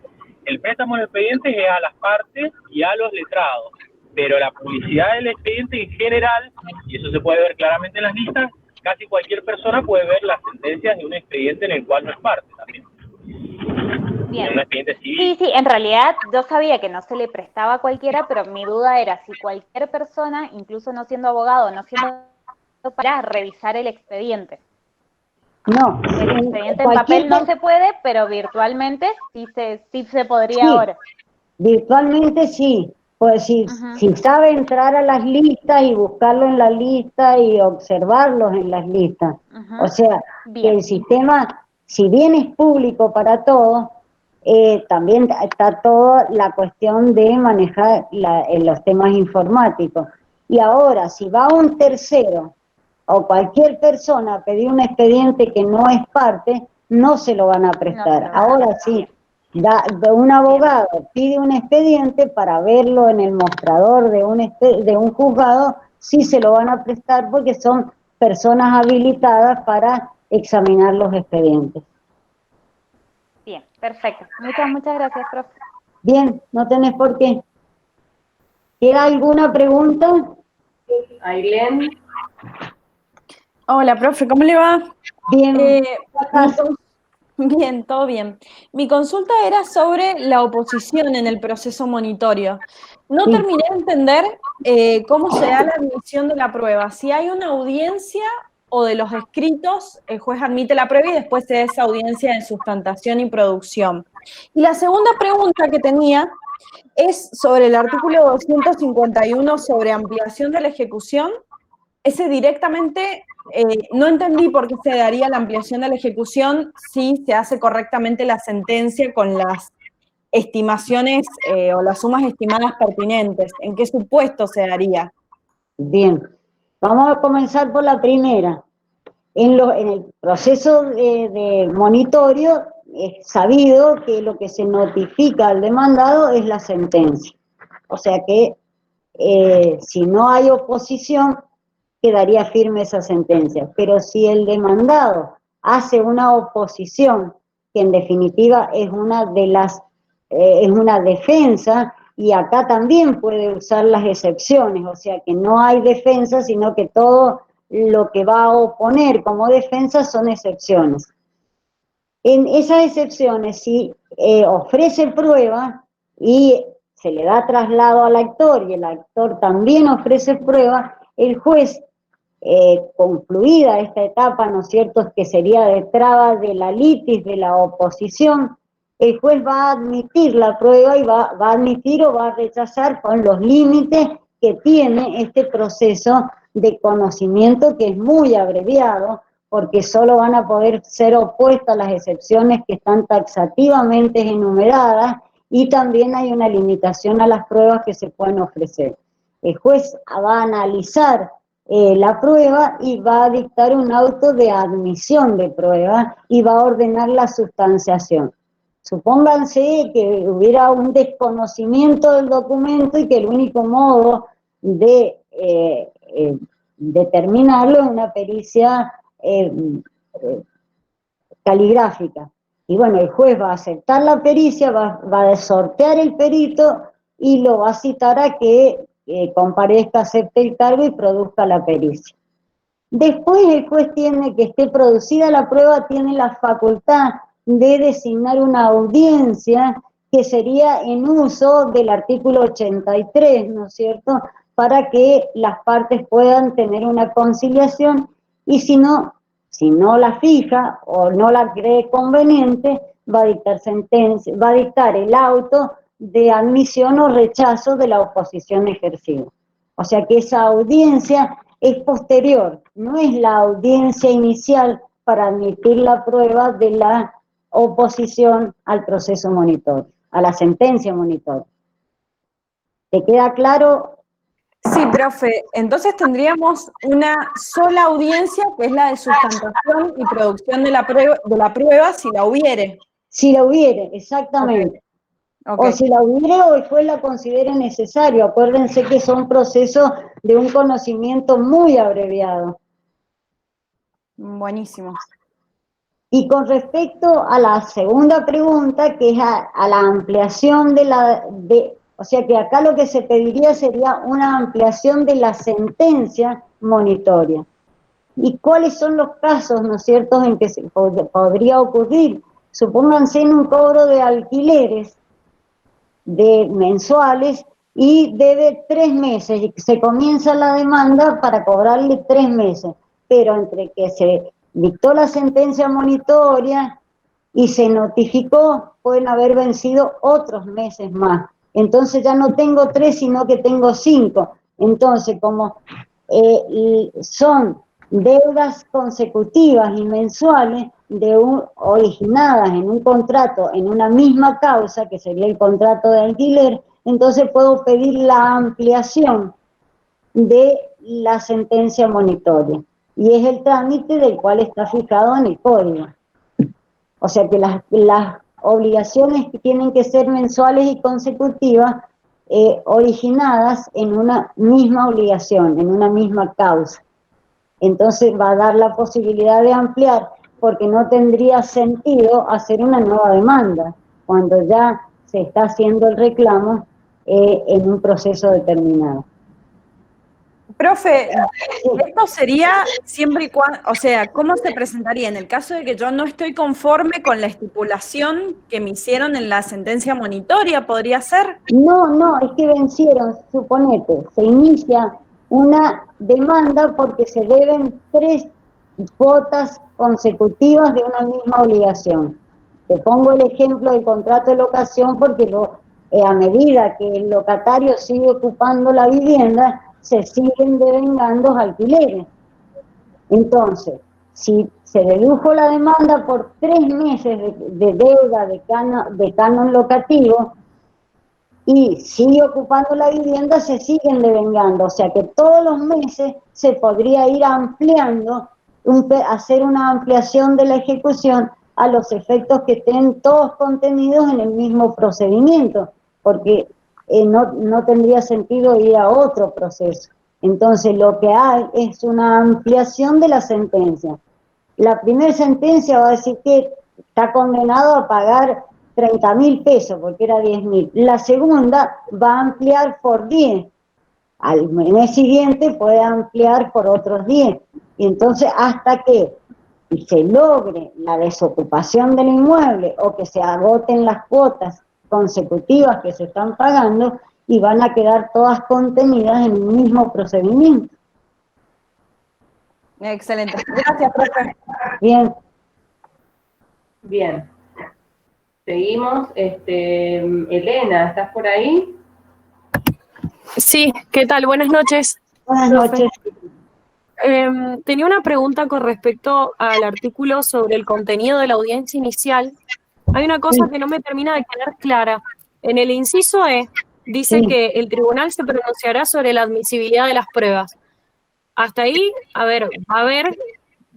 S12: el préstamo de expedientes es a las partes y a los letrados, pero la publicidad del expediente en general, y eso se puede ver claramente en las listas, casi cualquier persona puede ver las sentencias de un expediente en el cual no es parte también.
S11: Bien.
S12: En un expediente civil.
S11: Sí, en realidad yo sabía que no se le prestaba a cualquiera, pero mi duda era si cualquier persona, incluso no siendo abogado, no siendo para revisar el expediente.
S1: No.
S11: El expediente en papel no se puede, pero virtualmente sí se podría ahora.
S1: Virtualmente sí. Pues si sabe entrar a las listas y buscarlo en la lista y observarlos en las listas. O sea, que el sistema, si bien es público para todos, también está toda la cuestión de manejar los temas informáticos. Y ahora, si va un tercero o cualquier persona a pedir un expediente que no es parte, no se lo van a prestar. Ahora sí. Un abogado pide un expediente para verlo en el mostrador de un juzgado, sí se lo van a prestar porque son personas habilitadas para examinar los expedientes.
S11: Bien, perfecto. Muchas gracias, profe.
S1: Bien, no tenés por qué. ¿Queda alguna pregunta?
S3: Ailén.
S13: Hola, profe, ¿cómo le va?
S1: Bien.
S13: Bien, todo bien. Mi consulta era sobre la oposición en el proceso monitorio. No terminé de entender cómo se da la admisión de la prueba. Si hay una audiencia o de los escritos, el juez admite la prueba y después se da esa audiencia de sustantación y producción. Y la segunda pregunta que tenía es sobre el artículo 251 sobre ampliación de la ejecución. Ese directamente... no entendí por qué se daría la ampliación de la ejecución si se hace correctamente la sentencia con las estimaciones o las sumas estimadas pertinentes. ¿En qué supuesto se daría?
S1: Bien, vamos a comenzar por la primera. En el proceso de monitorio es sabido que lo que se notifica al demandado es la sentencia. O sea que si no hay oposición, quedaría firme esa sentencia. Pero si el demandado hace una oposición, que en definitiva es una defensa, y acá también puede usar las excepciones, o sea que no hay defensa, sino que todo lo que va a oponer como defensa son excepciones. En esas excepciones, si ofrece prueba y se le da traslado al actor y el actor también ofrece prueba, el juez, concluida esta etapa, ¿no es cierto?, que sería de traba de la litis, de la oposición, el juez va a admitir la prueba y va a admitir o va a rechazar con los límites que tiene este proceso de conocimiento, que es muy abreviado, porque solo van a poder ser opuestas las excepciones que están taxativamente enumeradas, y también hay una limitación a las pruebas que se pueden ofrecer. El juez va a analizar la prueba y va a dictar un auto de admisión de prueba y va a ordenar la sustanciación. Supónganse que hubiera un desconocimiento del documento y que el único modo de determinarlo es una pericia caligráfica. Y bueno, el juez va a aceptar la pericia, va a sortear el perito y lo va a citar a que comparezca, acepte el cargo y produzca la pericia. Después el juez tiene, que esté producida la prueba, tiene la facultad de designar una audiencia que sería en uso del artículo 83, ¿no es cierto?, para que las partes puedan tener una conciliación, y si no la fija o no la cree conveniente, va a dictar sentencia, va a dictar el auto de admisión o rechazo de la oposición ejercida. O sea que esa audiencia es posterior, no es la audiencia inicial para admitir la prueba de la oposición al proceso monitorio, a la sentencia monitoria. ¿Te queda claro?
S13: Sí, profe, entonces tendríamos una sola audiencia, que es la de sustentación y producción de la prueba, si la hubiere.
S1: Si la hubiere, exactamente.
S13: Okay.
S1: O si la hubiere o el juez la considere necesario. Acuérdense que son procesos de un conocimiento muy abreviado.
S13: Buenísimo.
S1: Y con respecto a la segunda pregunta, que es a la ampliación o sea que acá lo que se pediría sería una ampliación de la sentencia monitoria. ¿Y cuáles son los casos, no es cierto?, en que podría ocurrir? Supónganse en un cobro de alquileres mensuales y debe 3 meses, y se comienza la demanda para cobrarle 3 meses, pero entre que se dictó la sentencia monitoria y se notificó, pueden haber vencido otros meses más. Entonces ya no tengo 3, sino que tengo 5. Entonces, como son deudas consecutivas y mensuales originadas en un contrato, en una misma causa, que sería el contrato de alquiler, entonces puedo pedir la ampliación de la sentencia monitoria. Y es el trámite del cual está fijado en el código. O sea que las obligaciones que tienen que ser mensuales y consecutivas, originadas en una misma obligación, en una misma causa. Entonces va a dar la posibilidad de ampliar, porque no tendría sentido hacer una nueva demanda cuando ya se está haciendo el reclamo en un proceso determinado.
S13: Profe, esto sería siempre y cuando, o sea, ¿cómo se presentaría en el caso de que yo no estoy conforme con la estipulación que me hicieron en la sentencia monitoria? ¿Podría ser?
S1: No, es que vencieron, suponete, se inicia una demanda porque se deben 3 cuotas consecutivas de una misma obligación. Te pongo el ejemplo del contrato de locación porque a medida que el locatario sigue ocupando la vivienda, se siguen devengando los alquileres. Entonces, si se dedujo la demanda por 3 meses de deuda de canon locativo y sigue ocupando la vivienda, se siguen devengando. O sea que todos los meses se podría ir ampliando, hacer una ampliación de la ejecución a los efectos que estén todos contenidos en el mismo procedimiento, porque no tendría sentido ir a otro proceso. Entonces lo que hay es una ampliación de la sentencia. La primera sentencia va a decir que está condenado a pagar 30.000 pesos porque era 10.000. La segunda va a ampliar por 10. Al mes siguiente puede ampliar por otros 10. Y entonces hasta que se logre la desocupación del inmueble o que se agoten las cuotas consecutivas que se están pagando, y van a quedar todas contenidas en el mismo procedimiento.
S13: Excelente. Gracias, profe.
S1: Bien.
S3: Bien. Seguimos. Elena, ¿estás por ahí?
S14: Sí, ¿qué tal? Buenas noches.
S1: Buenas noches.
S13: Tenía una pregunta con respecto al artículo sobre el contenido de la audiencia inicial. Hay una cosa que no me termina de quedar clara. En el inciso E dice que el tribunal se pronunciará sobre la admisibilidad de las pruebas. Hasta ahí, a ver, va a ver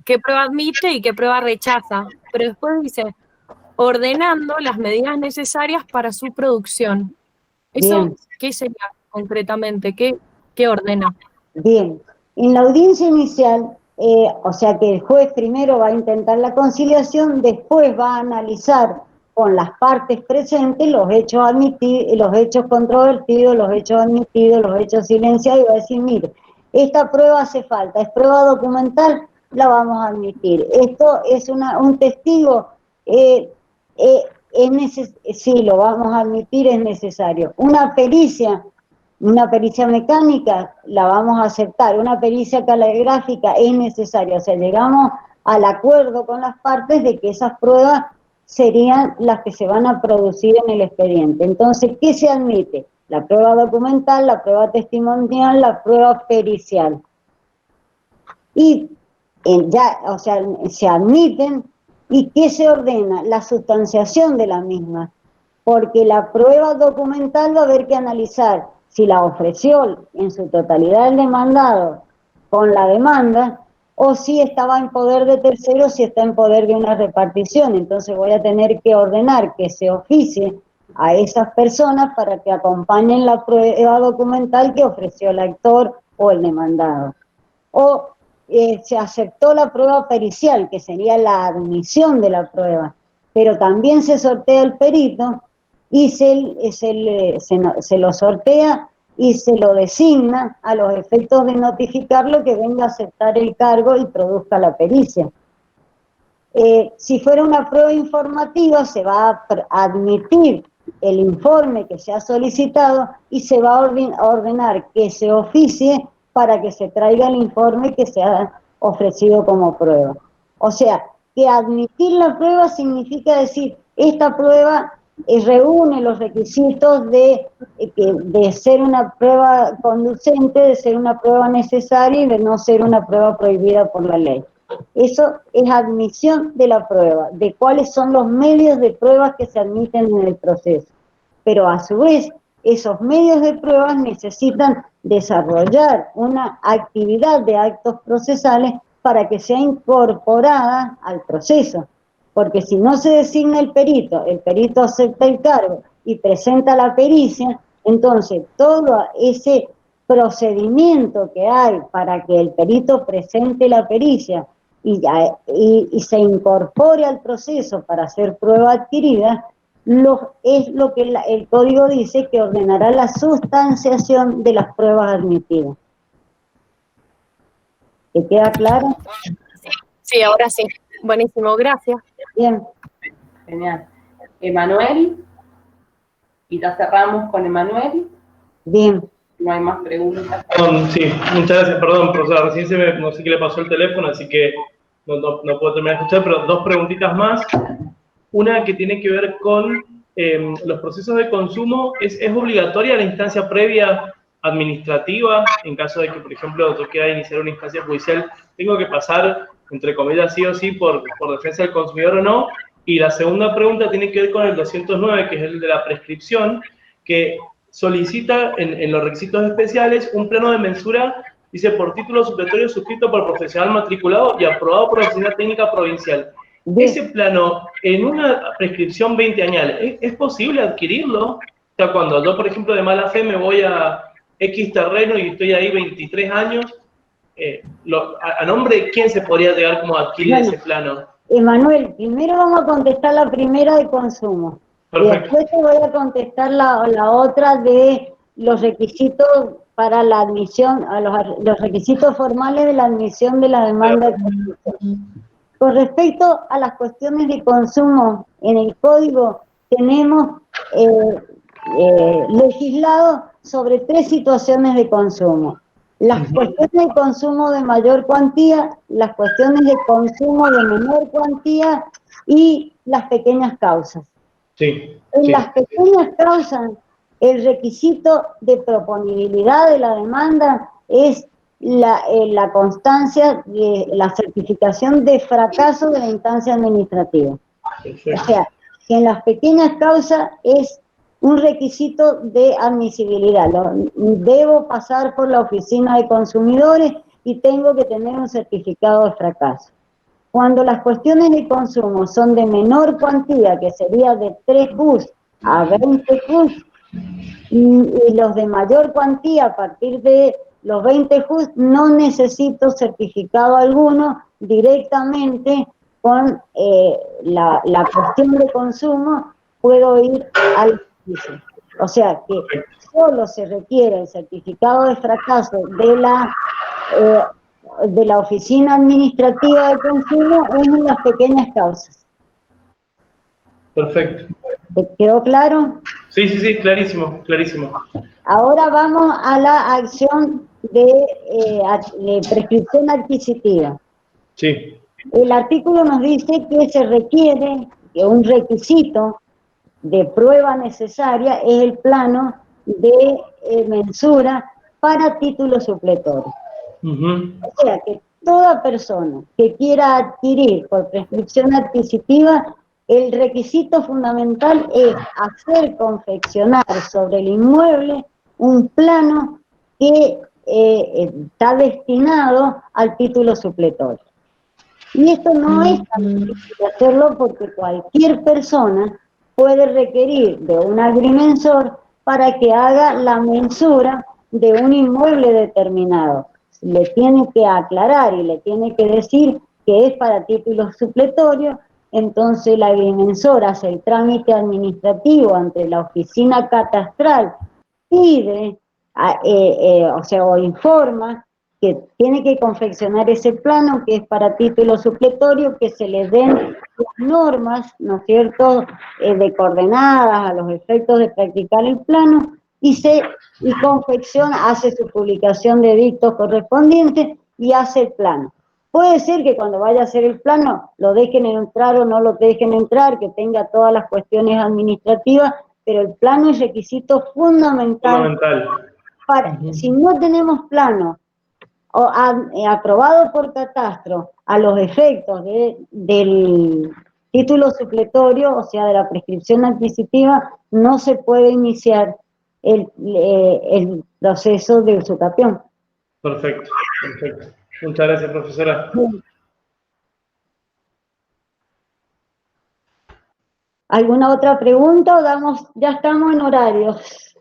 S13: qué prueba admite y qué prueba rechaza. Pero después dice, ordenando las medidas necesarias para su producción. ¿Eso
S1: Bien.
S13: qué sería concretamente? ¿Qué ordena?
S1: Bien, en la audiencia inicial, o sea que el juez primero va a intentar la conciliación, después va a analizar con las partes presentes los hechos admitidos, los hechos controvertidos, los hechos admitidos, los hechos silenciados, y va a decir, mire, esta prueba hace falta, es prueba documental, la vamos a admitir. Esto es un testigo, sí, lo vamos a admitir, es necesario. Una pericia mecánica la vamos a aceptar, una pericia caligráfica es necesaria, o sea, llegamos al acuerdo con las partes de que esas pruebas serían las que se van a producir en el expediente. Entonces, ¿qué se admite? La prueba documental, la prueba testimonial, la prueba pericial. Y o sea, se admiten, ¿y qué se ordena? La sustanciación de la misma, porque la prueba documental va a haber que analizar si la ofreció en su totalidad el demandado con la demanda, o si estaba en poder de terceros, si está en poder de una repartición. Entonces voy a tener que ordenar que se oficie a esas personas para que acompañen la prueba documental que ofreció el actor o el demandado. O se aceptó la prueba pericial, que sería la admisión de la prueba, pero también se sortea el perito y se lo sortea y se lo designa a los efectos de notificarlo que venga a aceptar el cargo y produzca la pericia. Si fuera una prueba informativa, se va a admitir el informe que se ha solicitado y se va a ordenar que se oficie para que se traiga el informe que se ha ofrecido como prueba. O sea, que admitir la prueba significa decir, esta prueba reúne los requisitos de ser una prueba conducente, de ser una prueba necesaria y de no ser una prueba prohibida por la ley. Eso es admisión de la prueba, de cuáles son los medios de pruebas que se admiten en el proceso. Pero a su vez, esos medios de pruebas necesitan desarrollar una actividad de actos procesales para que sea incorporada al proceso. Porque si no se designa el perito acepta el cargo y presenta la pericia, entonces todo ese procedimiento que hay para que el perito presente la pericia y se incorpore al proceso para hacer prueba adquirida, es lo que el código dice que ordenará la sustanciación de las pruebas admitidas. ¿Te queda claro?
S13: Sí, ahora sí. Buenísimo, gracias.
S1: Bien.
S3: Genial. Emanuel, y ya cerramos con Emanuel.
S1: Bien.
S3: No hay más preguntas.
S4: Sí, muchas gracias, perdón, profesor, recién no sé qué le pasó el teléfono, así que no puedo terminar de escuchar, pero dos preguntitas más. Una que tiene que ver con los procesos de consumo. ¿Es obligatoria la instancia previa administrativa en caso de que, por ejemplo, yo quiera iniciar una instancia judicial? ¿Tengo que pasar, entre comillas, sí o sí por defensa del consumidor o no? Y la segunda pregunta tiene que ver con el 209, que es el de la prescripción, que solicita en los requisitos especiales un plano de mensura, dice, por título supletorio suscrito por profesional matriculado y aprobado por la Oficina Técnica Provincial. Ese plano, en una prescripción 20añal, ¿es posible adquirirlo? O sea, cuando yo, por ejemplo, de mala fe me voy a X terreno y estoy ahí 23 años, ¿a nombre de quién se podría llegar como a adquirir ese plano?
S1: Emanuel, primero vamos a contestar la primera de consumo. Perfecto. Y después te voy a contestar la otra de los requisitos para la admisión, a los requisitos formales de la admisión de la demanda de consumo. Con respecto a las cuestiones de consumo, en el código tenemos legislado sobre 3 situaciones de consumo. Las cuestiones de consumo de mayor cuantía, las cuestiones de consumo de menor cuantía y las pequeñas causas.
S4: Sí.
S1: En las pequeñas causas, el requisito de proponibilidad de la demanda es la constancia, de la certificación de fracaso de la instancia administrativa. O sea, que en las pequeñas causas es un requisito de admisibilidad. Debo pasar por la oficina de consumidores y tengo que tener un certificado de fracaso. Cuando las cuestiones de consumo son de menor cuantía, que sería de 3 CUS a 20 CUS, y los de mayor cuantía a partir de los 20 JUS, no necesito certificado alguno, directamente con la cuestión de consumo puedo ir al juicio. O sea que solo se requiere el certificado de fracaso de la oficina administrativa de consumo en las pequeñas causas.
S4: Perfecto.
S1: ¿Te quedó claro?
S4: Sí, sí, sí, clarísimo, clarísimo.
S1: Ahora vamos a la acción de prescripción adquisitiva.
S4: Sí.
S1: El artículo nos dice que se requiere, que un requisito de prueba necesaria es el plano de mensura para título supletorio. O sea que toda persona que quiera adquirir por prescripción adquisitiva, el requisito fundamental es hacer confeccionar sobre el inmueble un plano que está destinado al título supletorio. Y esto no es tan difícil hacerlo porque cualquier persona puede requerir de un agrimensor para que haga la mensura de un inmueble determinado. Le tiene que aclarar y le tiene que decir que es para título supletorio. Entonces el agrimensor hace el trámite administrativo ante la oficina catastral, pide, o informa que tiene que confeccionar ese plano que es para título supletorio, que se le den las normas, ¿no es cierto?, de coordenadas a los efectos de practicar el plano, y confecciona, hace su publicación de edictos correspondientes y hace el plano. Puede ser que cuando vaya a hacer el plano lo dejen entrar o no lo dejen entrar, que tenga todas las cuestiones administrativas, pero el plano es requisito fundamental. Si no tenemos plano aprobado por catastro a los efectos del título supletorio, o sea, de la prescripción adquisitiva, no se puede iniciar el proceso de usucapión.
S4: Perfecto, perfecto. Muchas gracias, profesora.
S1: ¿Alguna otra pregunta o ya estamos en horarios?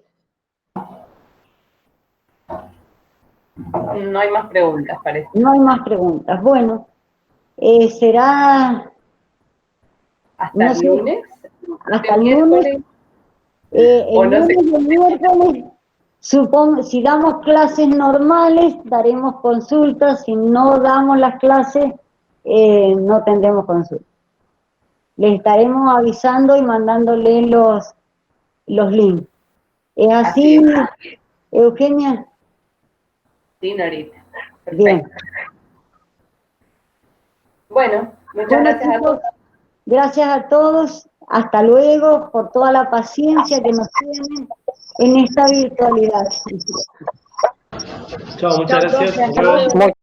S3: No hay más preguntas, parece.
S1: No hay más preguntas. Bueno, será...
S3: ¿Hasta el lunes?
S1: Hasta el lunes. El lunes y el miércoles, si damos clases normales, daremos consultas. Si no damos las clases, no tendremos consultas. Les estaremos avisando y mandándole los links. ¿Es así, Eugenia?
S3: Sí, Norita. Perfecto.
S1: Bien.
S3: Bueno, muchas gracias a todos.
S1: Gracias a todos. Hasta luego por toda la paciencia que nos tienen en esta virtualidad.
S4: Chao, muchas gracias.
S6: Hasta luego.